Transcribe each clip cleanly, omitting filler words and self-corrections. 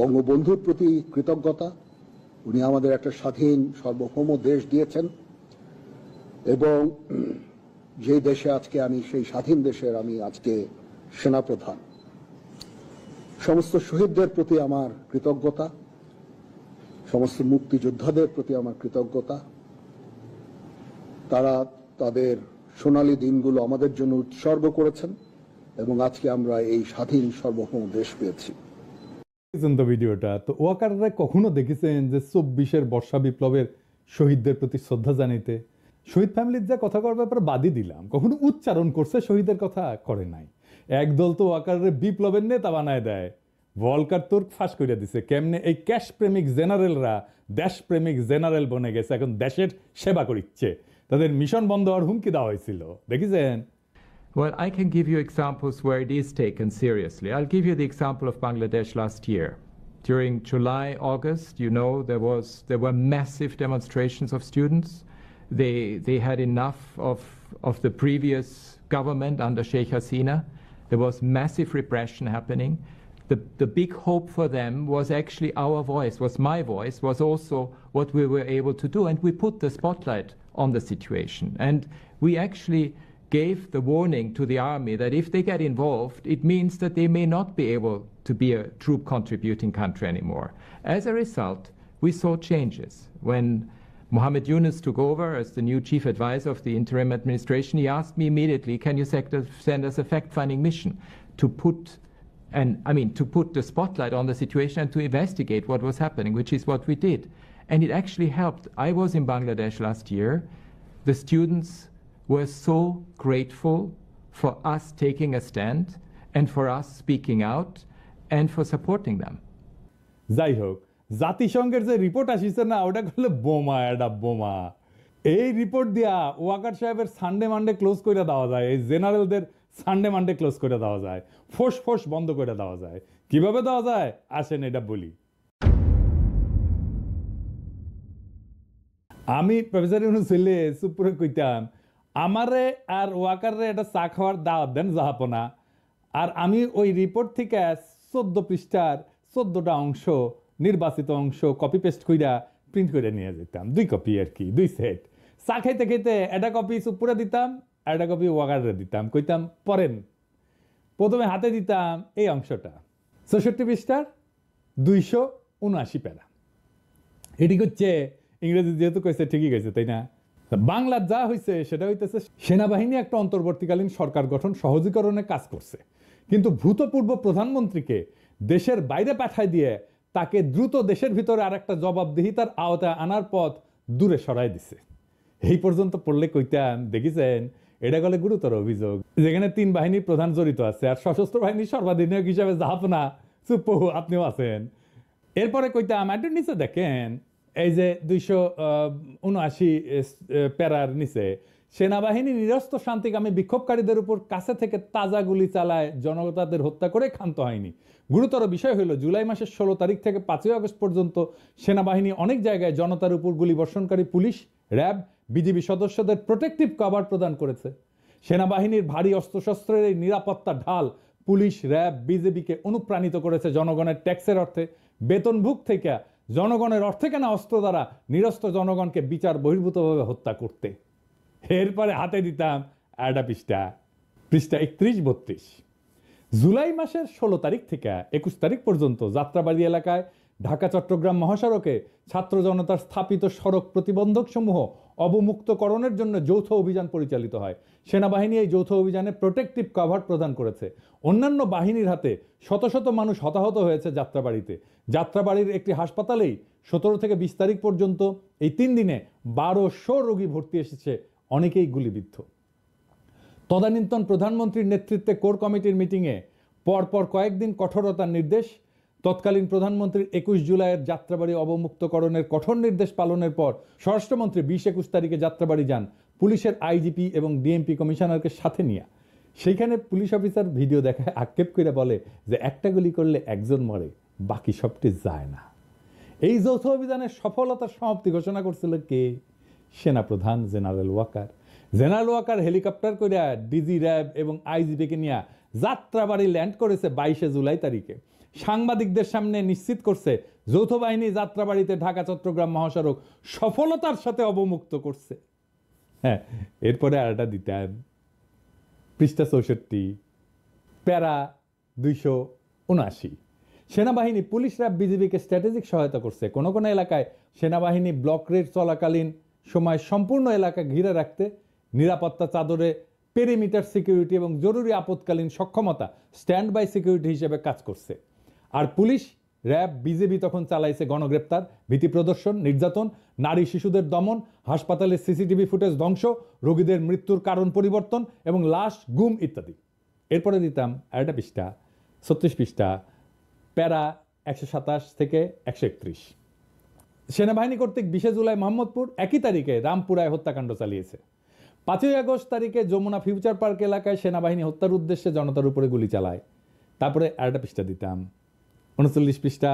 বঙ্গবন্ধুর প্রতি কৃতজ্ঞতা। উনি আমাদের একটা স্বাধীন সার্বভৌম দেশ দিয়েছেন এবং যে দেশে আজকে আমি, সেই স্বাধীন দেশের আমি আজকে সেনাপ্রধান। সমস্ত শহীদদের প্রতি আমার কৃতজ্ঞতা, সমস্ত মুক্তিযোদ্ধাদের প্রতি আমার কৃতজ্ঞতা। তারা তাদের সোনালী দিনগুলো আমাদের জন্য উৎসর্গ করেছেন এবং আজকে আমরা এই স্বাধীন সার্বভৌম দেশ পেয়েছি। ভিডিওটা তো ওয়াকাররা কখনো দেখেছেন যে 24-এর বর্ষা বিপ্লবের শহীদদের প্রতি শ্রদ্ধা জানাইতে? শহীদ ফ্যামিলির যা কথা করার ব্যাপারে বাদই দিলাম, কখনো উচ্চারণ করছে শহীদের কথা? করে নাই। একদল তো ওয়াকারের বিপ্লবের নেতা বানায় দেয়। ভলকার তুর্ক ফাঁস করে দিছে কেমনে এই ক্যাশ প্রেমিক জেনারেলরা দেশপ্রেমিক জেনারেল বনে গেছে, এখন দেশের সেবা করিচ্ছে। তাদের মিশন বন্ধ হওয়ার হুমকি দেওয়া হয়েছিল, দেখেছেন? Well, I can give you examples where it is taken seriously. I'll give you the example of Bangladesh last year. During July, August, you know, there were massive demonstrations of students. They had enough of the previous government under Sheikh Hasina. There was massive repression happening. The big hope for them was actually our voice, was my voice, was also what we were able to do. And we put the spotlight on the situation. And we actually gave the warning to the army that if they get involved, it means that they may not be able to be a troop contributing country anymore. As a result, we saw changes. When Mohammed Yunus took over as the new chief advisor of the interim administration, he asked me immediately, can you send us a fact-finding mission to put the spotlight on the situation and to investigate what was happening, which is what we did. And it actually helped. I was in Bangladesh last year. The students were so grateful for us taking a stand and for us speaking out and for supporting them. যাই হোক, জাতিসংঘের যে report আসিছে না, ওটা করলে বোমা, এটা বোমা। এই রিপোর্ট দিয়া ওয়াকার সাহেবের সানডে মানডে ক্লোজ করে দেওয়া যায়, এই জেনারেলদের সানডে মানডে ক্লোজ করে দেওয়া যায়, ফোস বন্ধ করে দেওয়া যায়। কিভাবে দেওয়া যায় আসেন এটা বলি। আমি প্রফেসর ইউনূস হইলে চুপ করে কইতাম, আমারে আর ওয়াকাররে এটা চা খাওয়ার দাওয়াত দেন জাহাপনা, আর আমি ওই রিপোর্ট থেকে 14 পৃষ্ঠার 14টা অংশ, নির্বাচিত অংশ কপি পেস্ট কইরা প্রিন্ট করে নিয়ে যেতাম। 2 কপি আর কি, 2 সেট। চা খাইতে খাইতে একটা কপি চুপুরে দিতাম, একটা কপি ওয়াকাররে দিতাম, কইতাম পড়েন। প্রথমে হাতে দিতাম এই অংশটা, 64 পৃষ্ঠার 279 প্যারা। এটি হচ্ছে ইংরেজি, যেহেতু কইছে ঠিকই কইছে, তাই না? বাংলা যা হয়েছে সেটা হইতেছে সেনাবাহিনী একটা অন্তর্বর্তীকালীন সরকার গঠন সহজীকরণে কাজ করছে, কিন্তু ভূতপূর্ব প্রধানমন্ত্রীকে দেশের বাইরে পাঠায় দিয়ে তাকে দ্রুত দেশের ভিতরে আর একটা জবাবদিহিতার আওতায় আনার পথ দূরে সরাই দিছে। এই পর্যন্ত পড়লে কইতাম, দেখেছেন, এটা গেলে গুরুতর অভিযোগ, যেখানে 3 বাহিনীর প্রধান জড়িত আছে আর সশস্ত্র বাহিনীর সর্বাধিনায়ক হিসাবে জাহাপনা চুপ্পু আপনিও আছেন। এরপরে কইতাম একটু নিচে দেখেন, এই যে 279 প্যারার নিচে, সেনাবাহিনী নিরস্ত্র শান্তিকামী বিক্ষোভকারীদের উপর কাছে থেকে তাজা গুলি চালায়, জনতাদের হত্যা করে ক্ষান্ত হয়নি। গুরুতর বিষয় হলো, জুলাই মাসের 16 তারিখ থেকে 5 আগস্ট পর্যন্ত সেনাবাহিনী অনেক জায়গায় জনতার উপর গুলি বর্ষণকারী পুলিশ, র্যাব, বিজিবি সদস্যদের প্রোটেক্টিভ কভার প্রদান করেছে। সেনাবাহিনীর ভারী অস্ত্রশস্ত্রের এই নিরাপত্তা ঢাল পুলিশ, র্যাব, বিজেপিকে অনুপ্রাণিত করেছে জনগণের ট্যাক্সের অর্থে, বেতনভুক থেকে জনগণের অর্থে কেনা অস্ত্র দ্বারা নিরস্ত্র জনগণকে বিচার বহির্ভূতভাবে হত্যা করতে। এরপরে হাতে দিতাম একটা পৃষ্ঠা 31-32। জুলাই মাসের 16 তারিখ থেকে 21 তারিখ পর্যন্ত যাত্রাবাড়ি এলাকায় ঢাকা চট্টগ্রাম মহাসড়কে ছাত্র জনতার স্থাপিত সড়ক প্রতিবন্ধক সমূহ অবমুক্তকরণের জন্য যৌথ অভিযান পরিচালিত হয়। সেনাবাহিনী এই যৌথ অভিযানে প্রোটেক্টিভ কভার প্রদান করেছে। অন্যান্য বাহিনীর হাতে শত শত মানুষ হতাহত হয়েছে যাত্রাবাড়িতে। যাত্রাবাড়ির একটি হাসপাতালেই 17 থেকে 20 তারিখ পর্যন্ত এই 3 দিনে 1200 রোগী ভর্তি এসেছে, অনেকেই গুলিবিদ্ধ। তদানীন্তন প্রধানমন্ত্রীর নেতৃত্বে কোর কমিটির মিটিংয়ে পরপর কয়েকদিন কঠোরতার নির্দেশ। তৎকালীন প্রধানমন্ত্রীর 21 জুলাইয়ের যাত্রাবাড়ি অবমুক্তকরণের কঠোর নির্দেশ পালনের পর স্বরাষ্ট্রমন্ত্রী 20-21 তারিখে যাত্রাবাড়ি যান পুলিশের আইজিপি এবং ডিএমপি কমিশনারকে সাথে নিয়ে। সেইখানে পুলিশ অফিসার ভিডিও দেখায় আক্ষেপ করে বলে যে একটা গুলি করলে একজন মরে, বাকি সবটি যায় না। এই যৌথ অভিযানের সফলতার সমাপ্তি ঘোষণা করছিল কে? সেনাপ্রধান general Waker. General Waker helicopter করে ডিজি, র্যাব এবং আইজিপিকে নিয়ে যাত্রাবাড়ি ল্যান্ড করেছে 22 জুলাই তারিখে। সাংবাদিকদের সামনে নিশ্চিত করছে যৌথ বাহিনী যাত্রাবাড়িতে ঢাকা চট্টগ্রাম মহাসড়ক সফলতার সাথে অবমুক্ত করছে। হ্যাঁ, এরপরে আরেকটা দিতেন পৃষ্ঠা 64 প্যারা 279। সেনাবাহিনী, পুলিশ, র্যাব, বিজিবিকে স্ট্র্যাটেজিক সহায়তা করছে। কোন কোন এলাকায় সেনাবাহিনী ব্লক রেড চলাকালীন সময় সম্পূর্ণ এলাকা ঘিরে রাখতে নিরাপত্তা চাদরে পেরিমিটার সিকিউরিটি এবং জরুরি আপৎকালীন সক্ষমতা স্ট্যান্ড বাই সিকিউরিটি হিসেবে কাজ করছে। আর পুলিশ, র্যাব, বিজেপি তখন চালাইছে গণগ্রেপ্তার, ভীতি প্রদর্শন, নির্যাতন, নারী শিশুদের দমন, হাসপাতালের সিসিটিভি ফুটেজ ধ্বংস, রোগীদের মৃত্যুর কারণ পরিবর্তন এবং লাশ গুম ইত্যাদি। এরপরে দিতাম আরেকটা পৃষ্ঠা 36 পৃষ্ঠা প্যারা 127 থেকে 131। সেনাবাহিনী কর্তৃক 20 জুলাই মোহাম্মদপুর, একই তারিখে রামপুরায় হত্যাকাণ্ড চালিয়েছে। 5 আগস্ট তারিখে যমুনা ফিউচার পার্ক এলাকায় সেনাবাহিনী হত্যার উদ্দেশ্যে জনতার উপরে গুলি চালায়। তারপরে আরেকটা পৃষ্ঠা দিতাম 39 পৃষ্ঠা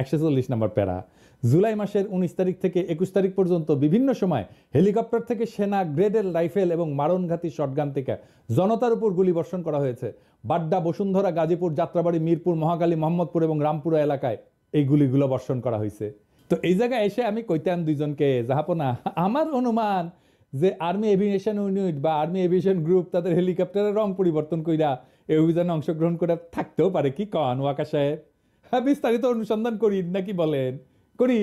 140 নম্বর প্যারা জুলাই মাসের 19 তারিখ থেকে 21 তারিখ পর্যন্ত বিভিন্ন সময় হেলিকপ্টার থেকে সেনা গ্রেডের রাইফেল এবং মারণঘাতী শটগান থেকে জনতার উপর গুলি বর্ষণ করা হয়েছে। বাড্ডা, বসুন্ধরা, গাজীপুর, যাত্রাবাড়ি, মিরপুর, মহাখালী, মোহাম্মদপুর এবং রামপুরা এলাকায় এই গুলিগুলো বর্ষণ করা হয়েছে। তো এই জায়গায় এসে আমি কইতাম দুইজনকে, জাহাপনা, আমার অনুমান যে আর্মি এভিয়েশন ইউনিট বা আর্মি এভিয়েশন গ্রুপ তাদের হেলিকপ্টারের রং পরিবর্তন কইরা এই অভিযানে অংশগ্রহণ করে থাকতেও পারে। কি কন ওয়াকা সাহেব? হ্যাঁ, বিস্তারিত অনুসন্ধান করি নাকি বলেন? করি।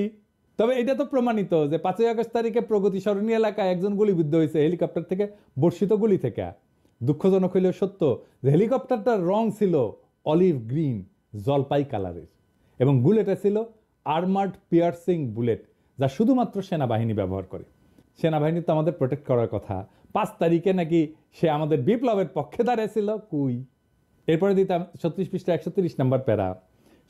তবে এটা তো প্রমাণিত যে 5 আগস্ট তারিখে প্রগতি সরণি এলাকায় একজন গুলিবিদ্ধ হয়েছে হেলিকপ্টার থেকে বর্ষিত গুলি থেকে। দুঃখজনক হইলেও সত্য যে হেলিকপ্টারটার রং ছিল অলিভ গ্রিন, জলপাই কালারের, এবং বুলেটটা ছিল আর্মার্ড পিয়ার্সিং বুলেট, যা শুধুমাত্র সেনাবাহিনী ব্যবহার করে। সেনাবাহিনী তো আমাদের প্রোটেক্ট করার কথা। 5 তারিখে নাকি সে আমাদের বিপ্লবের পক্ষে দাঁড়িয়েছিল। কুই। এরপরে দিতাম 36 পৃষ্ঠা 130 নম্বর প্যারা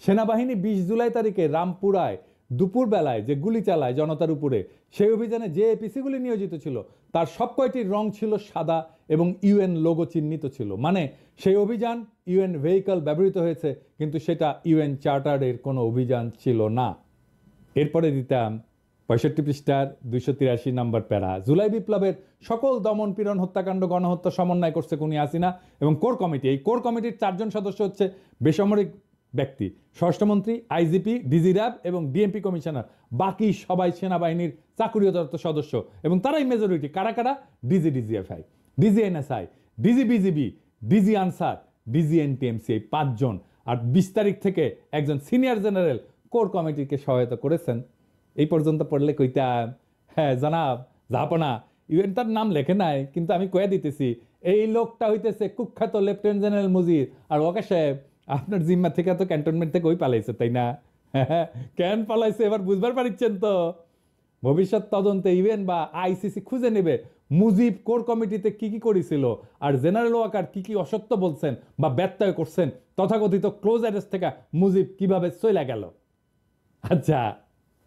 সেনাবাহিনী 20 জুলাই তারিখে রামপুরায় দুপুর বেলায় যে গুলি চালায় জনতার উপরে, সেই অভিযানে যে এপিসিগুলি নিয়োজিত ছিল তার সব কয়টির রং ছিল সাদা এবং ইউএন লোগো চিহ্নিত ছিল। মানে সেই অভিযান ইউএন ভেহিকল ব্যবহৃত হয়েছে, কিন্তু সেটা ইউএন চার্টারের কোনো অভিযান ছিল না। এরপরে দিতাম 65 পৃষ্ঠার 283 নম্বর প্যারা জুলাই বিপ্লবের সকল দমন, পীড়ন, হত্যাকাণ্ড, গণহত্যা সমন্বয় করছে খুনি হাসিনা এবং কোর কমিটি। এই কোর কমিটির 4 জন সদস্য হচ্ছে বেসামরিক ব্যক্তি, স্বরাষ্ট্রমন্ত্রী, আইজিপি, ডিজি র্যাব এবং ডিএমপি কমিশনার। বাকি সবাই সেনাবাহিনীর চাকুরিরত সদস্য এবং তারাই মেজরিটি। কারা কারা? DG DGFI, DG NSI, DG BGB, DG Ansar, DG NTMC, এই 5 জন। আর 20 তারিখ থেকে একজন সিনিয়র জেনারেল কোর কমিটিকে সহায়তা করেছেন। এই পর্যন্ত পড়লে কইতাম, হ্যাঁ জানাব, জাহাপনা, ইউএন তার নাম লেখে নাই, কিন্তু আমি কয়ে দিতেছি এই লোকটা হইতেছে কুখ্যাত লেফটেন্যান্ট জেনারেল মুজির। আর ওয়াকা সাহেব, আপনার জিম্মা থেকে তো ক্যান্টনমেন্ট থেকে ওই পালাইছে, তাই না? কেন পালাইছে এবার বুঝবার পারছেন তো? ভবিষ্যৎ তদন্তে ইউএন বা আইসিসি খুঁজে নেবে মুজিব কোর কমিটিতে কি কি করেছিল, আর জেনারেল ওয়াকার কি কি অসত্য বলছেন বা ব্যত্যয় করছেন, তথাকথিত ক্লোজ অ্যারেস্ট থেকে মুজিব কিভাবে চলে গেল। আচ্ছা,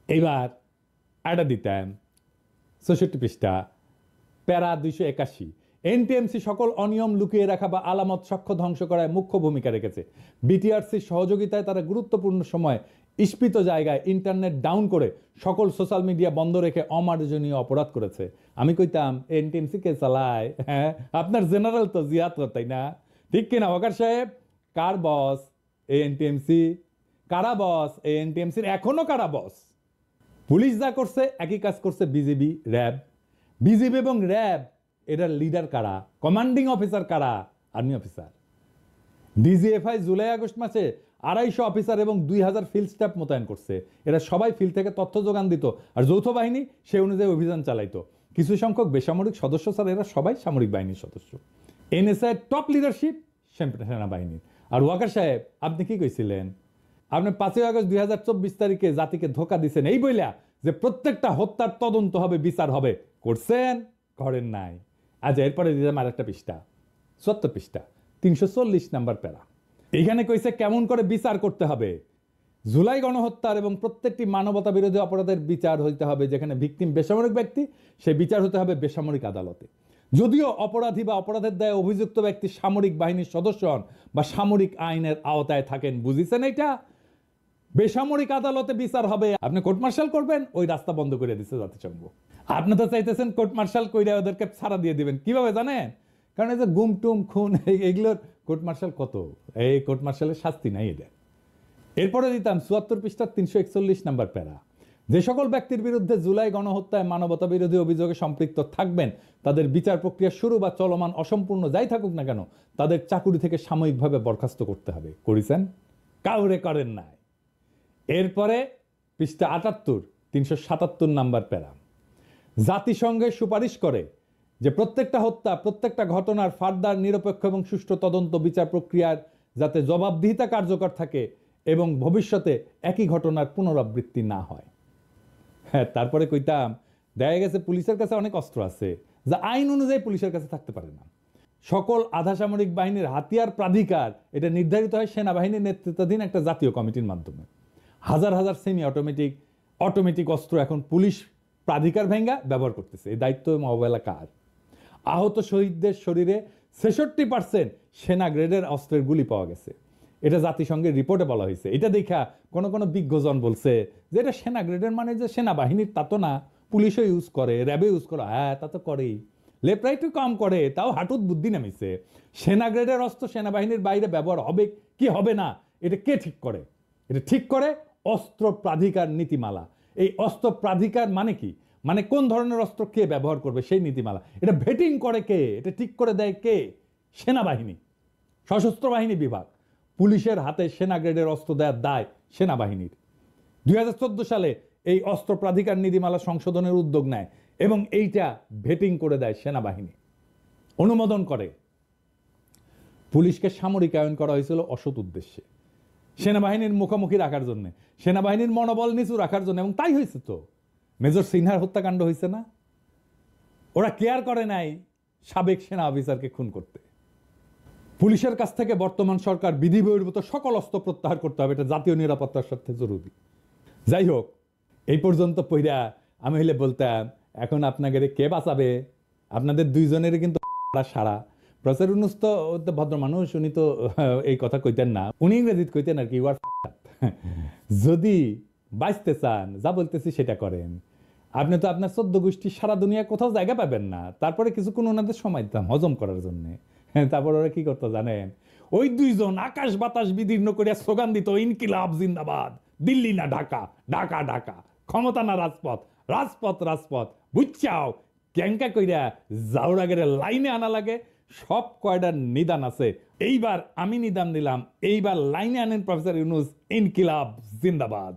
এইবার আড্ডা দিতেন 64 পৃষ্ঠা প্যারা 281 এনটিএমসি সকল অনিয়ম লুকিয়ে রাখা বা আলামত সাক্ষ্য ধ্বংস করায় মুখ্য ভূমিকা রেখেছে। বিটিআরসির সহযোগিতায় তারা গুরুত্বপূর্ণ সময় ইস্পিত জায়গায় ইন্টারনেট ডাউন করে সকল সোশ্যাল মিডিয়া বন্ধ রেখে অমার্জনীয় অপরাধ করেছে। আমি কইতাম এনটিএমসি কে চালায়? হ্যাঁ, আপনার জেনারেল তো জিয়াত, তাই না? ঠিক কিনা ওয়াকার সাহেব? কার বস এই এনটিএমসি? কারা বস এই এনটিএমসির? এখনো কারা বস? পুলিশ যা করছে একই কাজ করছে বিজিবি, র্যাব। বিজিবি এবং র্যাব এটার লিডার কারা? কমান্ডিং অফিসার কারা? Army officer. DGFI July August মাসে 250 অফিসার এবং 2000 ফিল্ড স্টাফ মোতায়েন করছে। এরা সবাই ফিল্ড থেকে তথ্য যোগান দিত, আর যৌথ বাহিনী সে অনুযায়ী অভিযান চালাইতো। কিছু সংখ্যক বেসামরিক সদস্য ছাড়া এরা সবাই সামরিক বাহিনীর সদস্য। এনএসআই টপ লিডারশিপ সেনাবাহিনীর। আর ওয়াকার সাহেব, আপনি কি কইছিলেন? আপনি 5 আগস্ট 2024 তারিখে জাতিকে ধোকা দিচ্ছেন এই বইলা যে প্রত্যেকটা হত্যার তদন্ত হবে, বিচার হবে। করছেন? করেন নাই। আজ এরপরে দিলাম আরেকটা পৃষ্ঠা 70 পৃষ্ঠা 340 নাম্বার প্যারা। এইখানে কইছে কেমন করে বিচার করতে হবে। জুলাই গণহত্যার এবং প্রত্যেকটি মানবতা বিরোধী অপরাধের বিচার হইতে হবে যেখানে ভিকটিম বেসামরিক ব্যক্তি, সে বিচার হতে হবে বেসামরিক আদালতে। যদিও অপরাধী বা অপরাধের দায়ে অভিযুক্ত ব্যক্তি সামরিক বাহিনীর সদস্য হন বা সামরিক আইনের আওতায় থাকেন। বুঝিছেন? এইটা বেসামরিক আদালতে বিচার হবে। আপনি কোর্ট মার্শাল করবেন, ওই রাস্তা বন্ধ করে দিচ্ছে জাতিসংঘ। আপনি তো চাইতেছেন কোর্ট মার্শাল কইরা ওদেরকে ছাড়া দিয়ে দিবেন। কিভাবে জানেন? কারণ এই যে গুম টুম খুন এগুলোর কোর্ট মার্শাল কত, এই কোর্ট মার্শালের শাস্তি নাই। এটা এরপরে দিতাম ৭৪ পৃষ্ঠার ৩৪১ নম্বর প্যারা, যে সকল ব্যক্তির বিরুদ্ধে জুলাই গণহত্যায় মানবতা বিরোধী অভিযোগে সম্পৃক্ত থাকবেন তাদের বিচার প্রক্রিয়া শুরু বা চলমান অসম্পূর্ণ যাই থাকুক না কেন তাদের চাকুরি থেকে সাময়িকভাবে বরখাস্ত করতে হবে। করেছেন? কাউরে করেন নাই। এরপরে পৃষ্ঠা ৭৮ ৩৭৭ নাম্বার প্যারা, জাতিসংঘের সুপারিশ করে যে প্রত্যেকটা হত্যা, প্রত্যেকটা ঘটনার ফার্দার নিরপেক্ষ এবং সুষ্ঠু তদন্ত বিচার প্রক্রিয়ার যাতে জবাবদিহিতা কার্যকর থাকে এবং ভবিষ্যতে একই ঘটনার পুনরাবৃত্তি না হয়। হ্যাঁ, তারপরে কইতাম দেখা গেছে পুলিশের কাছে অনেক অস্ত্র আছে যা আইন অনুযায়ী পুলিশের কাছে থাকতে পারে না। সকল আধা সামরিক বাহিনীর হাতিয়ার প্রাধিকার এটা নির্ধারিত হয় সেনাবাহিনীর নেতৃত্বাধীন একটা জাতীয় কমিটির মাধ্যমে। হাজার হাজার সেমি অটোমেটিক অস্ত্র এখন পুলিশ প্রাধিকার ভেঙ্গা ব্যবহার করতেছে। এই দায়িত্ব অবহেলা কার? আহত শহীদদের শরীরে ৬৬% সেনা গ্রেডের অস্ত্রের গুলি পাওয়া গেছে। এটা জাতিসংঘের রিপোর্টে বলা হয়েছে। এটা দেখা কোনো বিজ্ঞজন বলছে যে এটা সেনা গ্রেডের মানে যে সেনাবাহিনীর তা তো না, পুলিশও ইউজ করে, র্যাবে ইউজ করে। হ্যাঁ, তা তো করেই, লেফট রাইটও কম করে, তাও হাঁটুত বুদ্ধি নামিছে। সেনা গ্রেডের অস্ত্র সেনাবাহিনীর বাইরে ব্যবহার হবে কি হবে না এটা কে ঠিক করে? এটা ঠিক করে অস্ত্র প্রাধিকার নীতিমালা। এই অস্ত্র প্রাধিকার মানে কি? মানে কোন ধরনের অস্ত্র কে ব্যবহার করবে সেই নীতিমালা। এটা ভেটিং করে কে? এটা ঠিক করে দেয় কে? সেনাবাহিনী, সশস্ত্র বাহিনী বিভাগ। পুলিশের হাতে সেনা গ্রেডের অস্ত্র দেওয়ার দায় সেনাবাহিনীর। ২০১৪ সালে এই অস্ত্র প্রাধিকার নীতিমালা সংশোধনের উদ্যোগ নেয় এবং এইটা ভেটিং করে দেয় সেনাবাহিনী, অনুমোদন করে। পুলিশকে সামরিকায়ন করা হয়েছিল অসৎ উদ্দেশ্যে, সেনাবাহিনীর মুখোমুখি রাখার জন্য, সেনাবাহিনীর মনোবল নিচু রাখার জন্য। এবং তাই হয়েছে তো। মেজর সিনহার হত্যাকাণ্ড হয়েছে না? ওরা কেয়ার করে নাই সাবেক সেনা অফিসারকে খুন করতে। পুলিশের কাছ থেকে বর্তমান সরকার বিধি বহির্ভূত সকল অস্ত্র প্রত্যাহার করতে হবে, এটা জাতীয় নিরাপত্তার স্বার্থে জরুরি। যাই হোক, এই পর্যন্ত পইরা আমি হইলে বলতাম এখন আপনাদের কে বাঁচাবে? আপনাদের দুইজনেরই কিন্তু সারা। প্রফেসর ইউনূস তো ভদ্র মানুষ, উনি তো এই কথা কইতেন না, উনি ইংরেজিতে কইতেন আর কি, ইউ আর যদি বাঁচতে চান যা বলতেছি সেটা করেন। আপনি তো আপনার ১৪ গোষ্ঠী সারা দুনিয়া কোথাও জায়গা পাবেন না। তারপরে কিছুক্ষণ ওনাদের সময় দিতাম হজম করার জন্য। তারপর ওরা কি করতো জানেন? ওই দুইজন আকাশ বাতাস বিদীর্ণ করিয়া স্লোগান দিত, ইনকিলাব জিন্দাবাদ, দিল্লি না ঢাকা, ঢাকা ঢাকা, ক্ষমতা না রাজপথ, রাজপথ রাজপথ, বুঝছাও ক্যাঙ্কা কইরা জাউরাগের লাইনে আনা লাগে। সব কয়টার নিদান আছে। এইবার আমি নিদান দিলাম, এইবার লাইনে আনেন প্রফেসর ইউনূস, ইনকিলাব জিন্দাবাদ।